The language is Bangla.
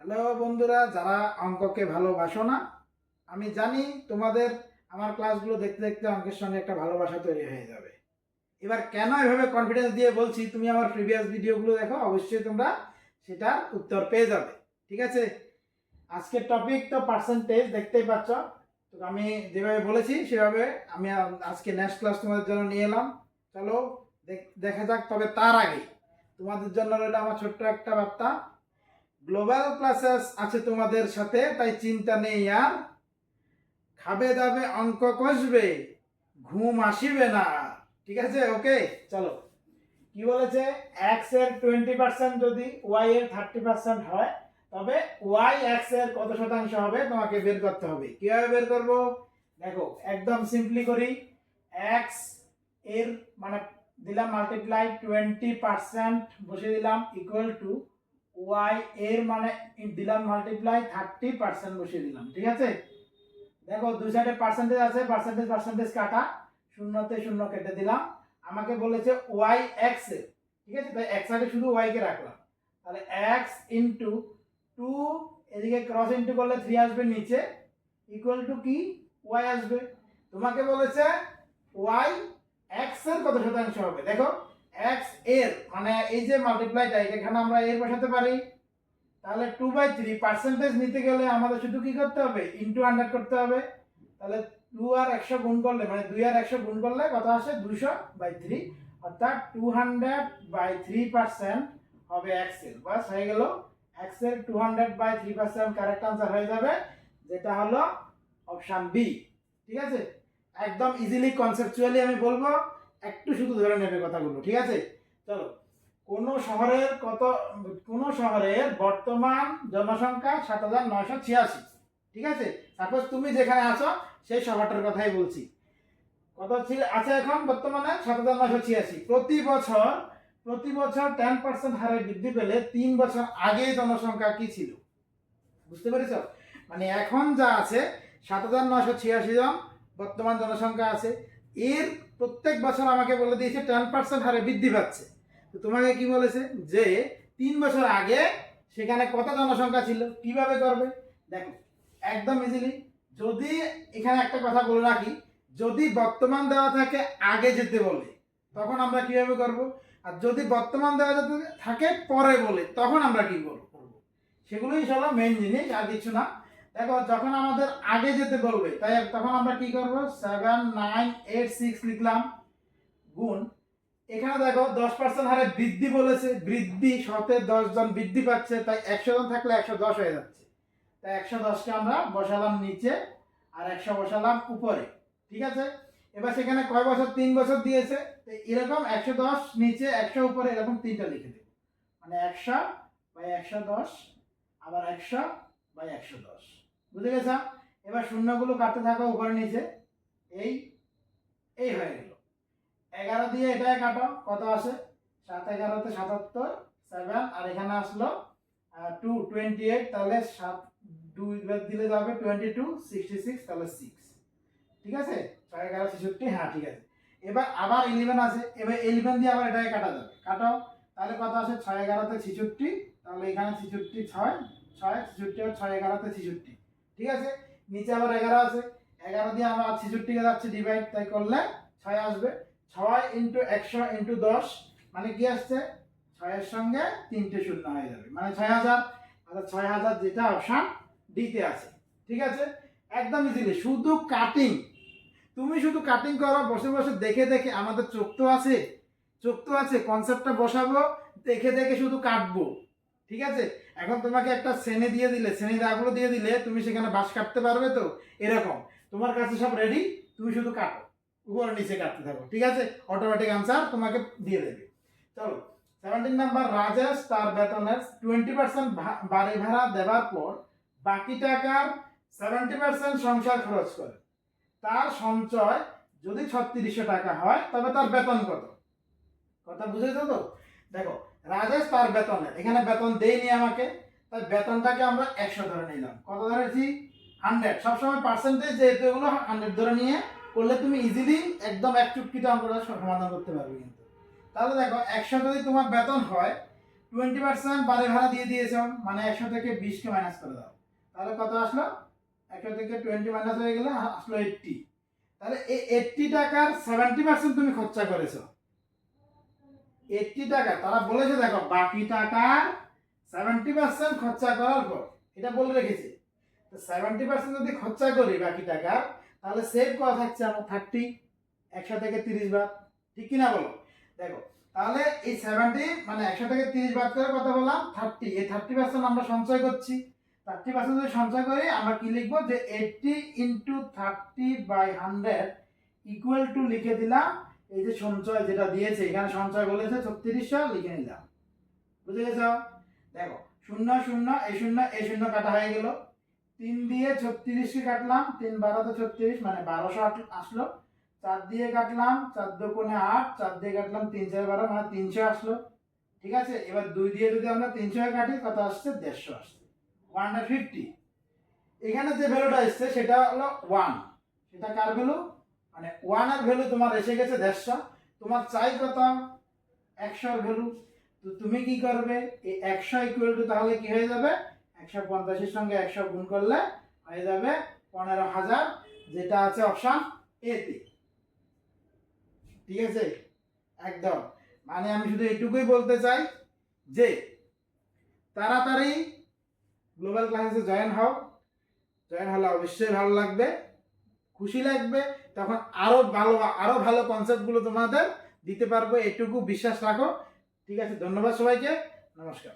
হ্যালো বন্ধুরা, যারা অঙ্ককে ভালোবাসো না, আমি জানি তোমাদের আমার ক্লাসগুলো দেখতে দেখতে অঙ্কের সঙ্গে একটা ভালোবাসা তৈরি হয়ে যাবে। এবার কেন এভাবে কনফিডেন্স দিয়ে বলছি, তুমি আমার প্রিভিয়াস ভিডিওগুলো দেখো, অবশ্যই তোমরা সেটার উত্তর পেয়ে যাবে। ঠিক আছে, আজকের টপিক তো পার্সেন্টেজ, দেখতেই পাচ্ছ। তো আমি যেভাবে বলেছি সেভাবে আমি আজকে নেক্সট ক্লাস তোমাদের জন্য নিয়ে এলাম। চলো দেখা যাক। তবে তার আগে তোমাদের জন্য রইল আমার ছোট্ট একটা বার্তা। গ্লোবাল ক্লাসেস আছে তোমাদের সাথে, তাই চিন্তা নেই আর। খাবে দাবে অঙ্ক কষবে, ঘুম আসিবে না। ঠিক আছে, ওকে। চলো, কি বলেছে, এক্স এর 20% যদি ওয়াই এর 30% হয়, তবে ওয়াই এক্স এর কত শতাংশ হবে তোমাকে বের করতে হবে। কিভাবে বের করব? দেখো, একদম সিম্পলি করি। এক্স এর মানে দিলাম মাল্টিপ্লাই 20% বসিয়ে দিলাম ইকুয়াল টু ওয়াই এর মানে দিলাম মাল্টিপ্লাই 30% বসিয়ে দিলাম। ঠিক আছে, দেখো দুই সাইডে পার্সেন্টেজ আছে, পার্সেন্টেজ পার্সেন্টেজ কাটা, শূন্যতে শূন্য কেটে দিলাম। আমাকে বলেছে ওয়াই এক্স এর, ঠিক আছে, তাই এক সাইডে শুধু ওয়াই কে রাখলাম। তাহলে এক্স ইন্টু 2, এদিকে ক্রস ইন্টু করলে 3 আসবে নিচে, ইকুয়াল টু কি ওয়াই আসবে। তোমাকে বলেছে ওয়াই এক্স এর কত শতাংশ হবে। দেখো, এক্স এর মানে এই যে মাল্টিপ্লাইটা, এখানে আমরা এর বসাতে পারি। তাহলে 2/3 পার্সেন্টেজ নিতে গেলে আমাদের শুধু কি করতে হবে, ইনটু 100 করতে হবে। তাহলে 2 আর 100 গুণ করলে, মানে 2 আর 100 গুণ করলে কত আসে, 200/3, অর্থাৎ 200/3% হবে এক্স এর। বাস হয়ে গেল, এক্স এর 200/3% কারেক্ট आंसर হয়ে যাবে, যেটা হলো অপশন বি। ঠিক আছে, একদম ইজিলি কনসেপচুয়ালি আমি বলবো, একটু শুধু ধরে নেবে কথাগুলো। ঠিক আছে, চলো। কোন শহরের বর্তমান জনসংখ্যা ৭৯৮৬। ঠিক আছে, সাপোজ তুমি যেখানে আছো সেই শহরটার কথাই বলছি। কত আছে এখন বর্তমানে? ৭৯৮৬। প্রতি বছর 10% হারে বৃদ্ধি পেলে 3 বছর আগে জনসংখ্যা কি ছিল? বুঝতে পেরেছ? মানে এখন যা আছে ৭৯৮৬ জন বর্তমান জনসংখ্যা আছে, এর প্রত্যেক বছর আমাকে বলে দিয়েছে 10% হারে বৃদ্ধি পাচ্ছে। তো তোমাকে কি বলেছে যে 3 বছর আগে সেখানে কত জনসংখ্যা ছিল। কিভাবে করবে দেখো, একদম ইজিলি। যদি এখানে একটা কথা বলে রাখি, যদি বর্তমান দেওয়া থাকে আগে যেতে বলে, তখন আমরা কিভাবে করব, আর যদি বর্তমান দেওয়া যেতে থাকে পরে বলে, তখন আমরা কি করব, সেগুলোই হলো মেইন জিনিস, আর কিছু না। দেখো, যখন আমাদের আগে যেতে বলবে, তাই তখন আমরা কি করব, 7986 লিখলাম, গুণ, এখানে দেখো 10% হারে বৃদ্ধি বলেছে, বৃদ্ধি 10 জন বৃদ্ধি পাচ্ছে, তাই 100 জন থাকলে 110 হয়ে যাচ্ছে। তাই 110কে আমরা বসালাম নিচে, আর 100 বসালাম উপরে। ঠিক আছে, এবার সেখানে কয় বছর, 3 বছর দিয়েছে, তো এরকম 110 নিচে 100 উপরে, এরকম তিনটা লিখে দেব। মানে 100/110, আবার 100/110। বুঝে গেছ? এবার শূন্যগুলো কাটতে থাকো উপরে নিচে, এই এই হয়ে গেল। 11 দিয়ে এটাই কাটো, কত আসে, 7 11 তে 77, 7, আর এখানে আসলো 228, তাহলে 7 2 দিলে যাবে 22, 66, তাহলে 6। ঠিক আছে, 6 11 66, হ্যাঁ ঠিক আছে। এবার আবার 11 আছে, এবার 11 দিয়ে আবার এটাকে কাটা যাবে, কাটো, তাহলে কত আসে, 6 11 তে 66, তাহলে এখানে 66, 6 6 66, আর 6 11 তে 66। ঠিক আছে, নিচে আবার 11 আছে, 11 দিয়ে আমরা 66 কে যাচ্ছে ডিভাইড, তাই করলে 6 আসবে। 6 ইন্টু 100 ইন্টু 10 মানে কি আসছে, 6 এর সঙ্গে 3টে শূন্য হয়ে যাবে, মানে 6000। অর্থাৎ 6000 যেটা অপশন ডি তে আছে। ঠিক আছে, একদম ইজিলি, শুধু কাটিং। তুমি শুধু কাটিং করো, বসে বসে দেখে দেখে, আমাদের চোখ তো আছে, কনসেপ্টটা বসাবো, দেখে দেখে শুধু কাটবো। ঠিক আছে, এখন তোমাকে একটা শ্রেণী দিয়ে দিলে, শ্রেণী দাগগুলো দিয়ে দিলে, তুমি সেখানে বাঁশ কাটতে পারবে তো, এরকম তোমার কাছে সব রেডি, তুমি শুধু কাটো, উপরে নিচে কাটতে থাকো। ঠিক আছে, অটোমেটিক আনসার তোমাকে দিয়ে দেবে। চলো, 17 নাম্বার, রাজেশ তার বেতনের 20% বাড়ি ভাড়া দেওয়ার পর বাকি টাকার 70% সংসার খরচ করে। তার সঞ্চয় যদি 3600 টাকা হয়, তবে তার বেতন কত? কথা বুঝেছো তো? দেখো, রাজেশ তার বেতনের, এখানে বেতন দেয়নি আমাকে, তাই বেতনটাকে আমরা 100 ধরে নিলাম। কত ধরেছি, 100। সবসময় পার্সেন্টেজ যেহেতু, এগুলো 100 ধরে নিয়ে করলে তুমি ইজিলি একদম এক চুটকিতে অঙ্কটা সমাধান করতে পারবে। কিন্তু তাহলে দেখো, 100 যদি তোমার বেতন হয়, 20% বাড়ি ভাড়া দিয়ে দিয়েছ, মানে 100 থেকে 20 কে মাইনাস করে দাও, তাহলে কত আসলো? 100 থেকে 20 মাইনাস হয়ে গেলে আসলো 80। তাহলে এই 80 টাকার 70% তুমি খরচা করেছো। 80 টাকা তারা বলেছে, দেখো বাকি টাকার 70% খরচা করার পর, এটা বলে রেখেছে। তো 70% যদি খরচা করি বাকি টাকা, তাহলে সেভ করা থাকছে আমার 30, 100 থেকে 30 বাদ, ঠিক কিনা বলো? দেখো তাহলে এই 70 মানে 100 থেকে 30 বাদ করে কত বললাম? 30। এই 30% আমরা সঞ্চয় করছি। 30% যদি সঞ্চয় করি, আমরা কি লিখবো? যে 80 ইন্টু 30/100 ইকুয়াল টু লিখে দিলাম এই যে সঞ্চয় যেটা দিয়েছে, এখানে সঞ্চয় বলেছে 3600, লিখে নিলাম। বুঝে গেছ? দেখো 0 0 এই 0 এই 0 কাটা হয়ে গেল, 3 দিয়ে 36 কে কাটলাম, 3 12 36 মানে 1200 আসলো। 4 দিয়ে কাটলাম, 4 দুগুণে 8, 4 দিয়ে কাটলাম 3 4 12 মানে 300 আসলো। ঠিক আছে, এবার 2 দিয়ে যদি আমরা 300 কাটি, কত আসছে? 150 আসছে, 150। এখানে যে ভ্যালুটা আসছে সেটা হলো 1, সেটা কার ভ্যালু? মানে 1 এর ভ্যালু তোমার এসে গেছে 150। তোমার চাই কত? 100 এর ভ্যালু। তো তুমি কি করবে? এই 100 ইকুয়াল টু তাহলে কি হয়ে যাবে? 150 এর সঙ্গে 100 গুণ করলে হয়ে যাবে 15000, যেটা আছে অপশন এ তে। ঠিক আছে, একদম। মানে আমি শুধু এটুকুই বলতে চাই যে তাড়াতাড়ি গ্লোবাল ক্লাসে জয়েন হও। জয়েন হলে অবশ্যই ভালো লাগবে, খুশি লাগবে, তখন আরো ভালো কনসেপ্টগুলো তোমাদের দিতে পারবো, এটুকু বিশ্বাস রাখো। ঠিক আছে, ধন্যবাদ সবাইকে, নমস্কার।